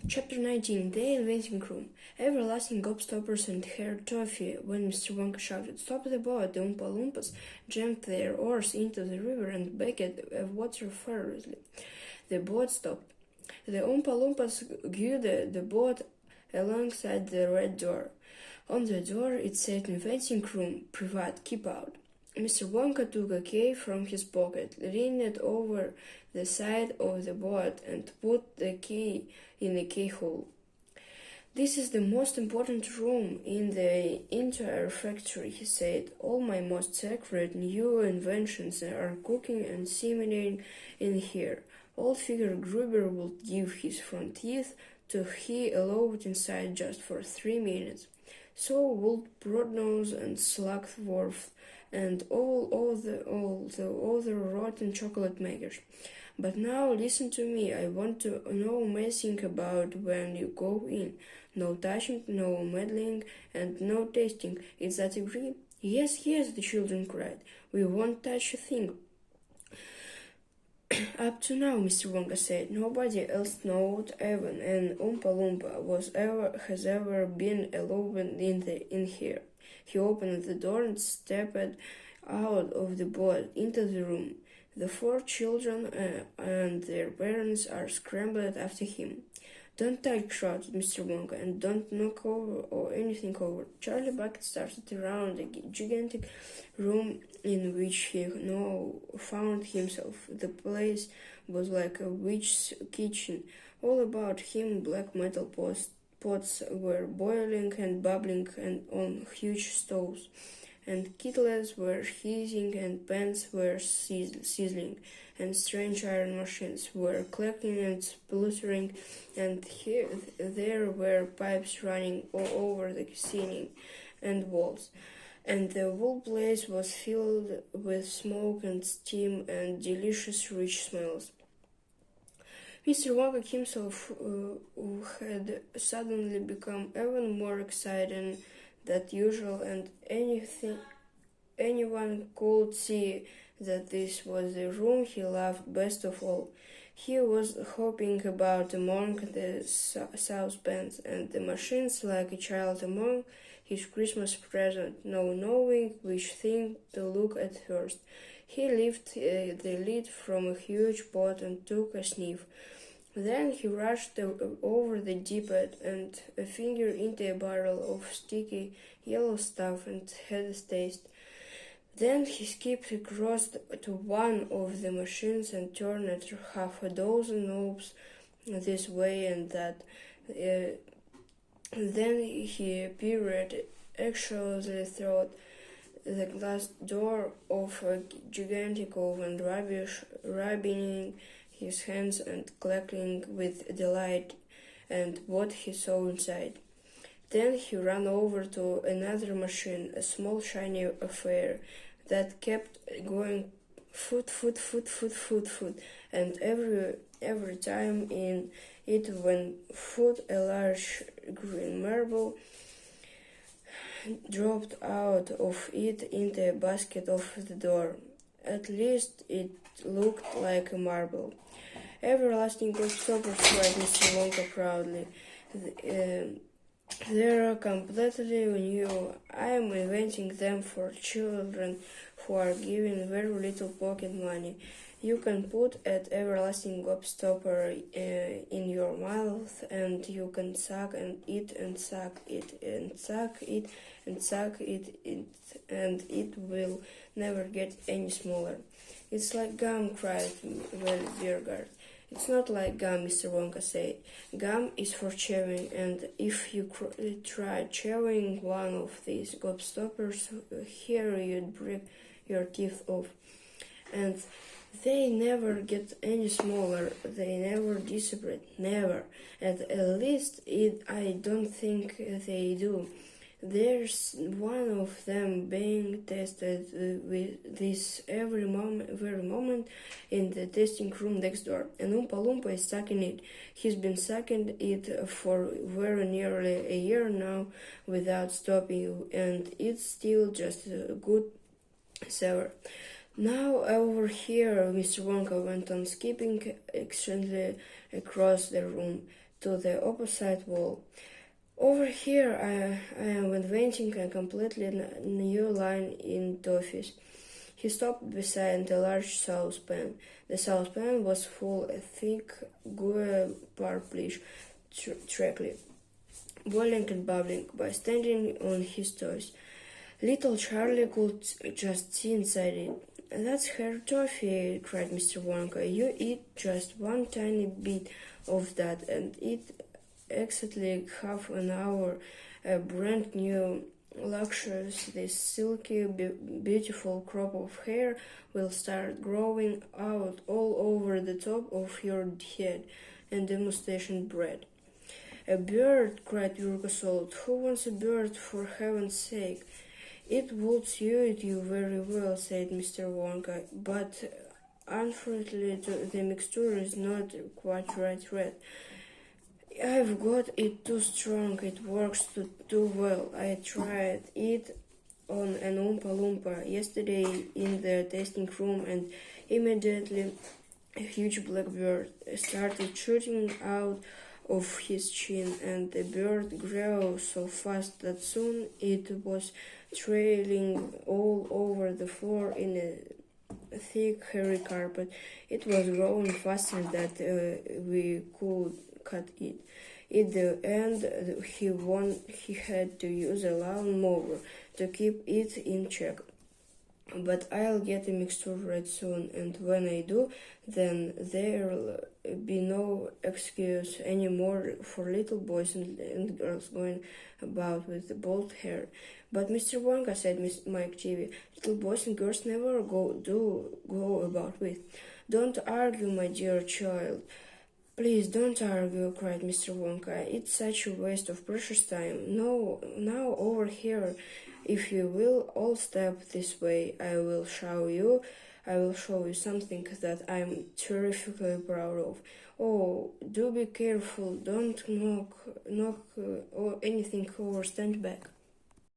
Chapter 19 The Inventing Room. Everlasting gobstoppers and Herr Toffee. When Mr. Wonka shouted, "Stop the boat!" the Oompa Loompas jammed their oars into the river and backed water furiously. The boat stopped. The Oompa Loompas guided the boat alongside the red door. On the door it said Inventing Room, Privat, Keep Out. Mr. Wonka took a key from his pocket, leaned it over the side of the boat, and put the key in the keyhole. "This is the most important room in the entire factory," he said. "All my most sacred new inventions are cooking and simmering in here. Old Figure Gruber would give his front teeth to he allowed inside just for 3 minutes. So would Broadnose and Slugworth and all the other rotten chocolate makers. But now listen to me. I want to know messing about when you go in. No touching, no meddling, and no tasting. Is that agree?" Yes, the children cried. "We won't touch a thing." "Up to now," Mr. Wonka said, "nobody else not even an Oompa Loompa has ever been allowed in here." He opened the door and stepped out of the boat into the room. The 4 children and their parents are scrambled after him. "Don't touch," shouted Mr. Wonka, "and don't knock anything over." Charlie Bucket started around the gigantic room in which he now found himself. The place was like a witch's kitchen. All about him black metal pots were boiling and bubbling on huge stoves, and kettles were hissing, and pans were sizzling, and strange iron machines were clacking and spluttering, and there were pipes running all over the ceiling and walls, and the whole place was filled with smoke and steam and delicious rich smells. Mr. Wonka himself had suddenly become even more excited than usual, and anyone could see that this was the room he loved best of all. He was hopping about among the saucepans and the machines like a child among his Christmas present, not knowing which thing to look at first. He lifted the lid from a huge pot and took a sniff. Then he rushed over the dipper and a finger into a barrel of sticky yellow stuff and had a taste. Then he skipped across to one of the machines and turned half a dozen knobs this way and that. Then he peered anxiously through the glass door of a gigantic oven, rubbing his hands and clacking with delight and what he saw inside. Then he ran over to another machine, a small shiny affair that kept going foot, and every time in it when foot a large green marble dropped out of it into a basket of the door. At least it looked like a marble. "Everlasting gobstoppers," cried Mr. Wonka proudly. "They're completely new. I am inventing them for children who are given very little pocket money. You can put an everlasting gobstopper in your mouth, and you can suck and eat and suck it and suck it and suck it, and it will never get any smaller." "It's like gum," cried Belvedergard. "It's not like gum," Mr. Wonka said. "Gum is for chewing, and if you try chewing one of these gobstoppers here, you'd break your teeth off. And they never get any smaller. They never disappear. Never. At least I don't think they do. There's one of them being tested with this very moment in the testing room next door. An Oompa Loompa is sucking it. He's been sucking it for very nearly a year now without stopping, and it's still just a good sour. Now over here," Mr. Wonka went on, skipping excitedly across the room. to the opposite wall. Over here, I am inventing a completely new line in toffees. He stopped beside a large saucepan. The saucepan was full of thick, gooey, purplish treacle, boiling and bubbling by standing on his toes. Little Charlie could just see inside it. That's her toffee, cried Mr. Wonka. You eat just one tiny bit of that and eat exactly half an hour. A brand new, luxurious, this silky, beautiful crop of hair will start growing out all over the top of your head and the mustache and bread. A bird, cried Yurko Salt. Who wants a bird, for heaven's sake? It would suit you very well, said Mr. Wonka, but unfortunately the mixture is not quite right red. I've got it too strong, it works too well. I tried it on an Oompa Loompa yesterday in the tasting room and immediately a huge black bird started shooting out of his chin, and the bird grew so fast that soon it was trailing all over the floor in a thick, hairy carpet. It was growing faster than we could cut it. In the end, he had to use a lawnmower to keep it in check. But I'll get a mixture right soon, and when I do, then there'll be no excuse anymore for little boys and girls going about with the bald hair. But Mr. Wonka, said Mike Cheevy, little boys and girls never go about with. Don't argue, my dear child. Please don't argue, cried Mr. Wonka. It's such a waste of precious time. No, now over here. If you will all step this way, I will show you something that I'm terrifically proud of. Oh, do be careful, don't knock or anything over, stand back.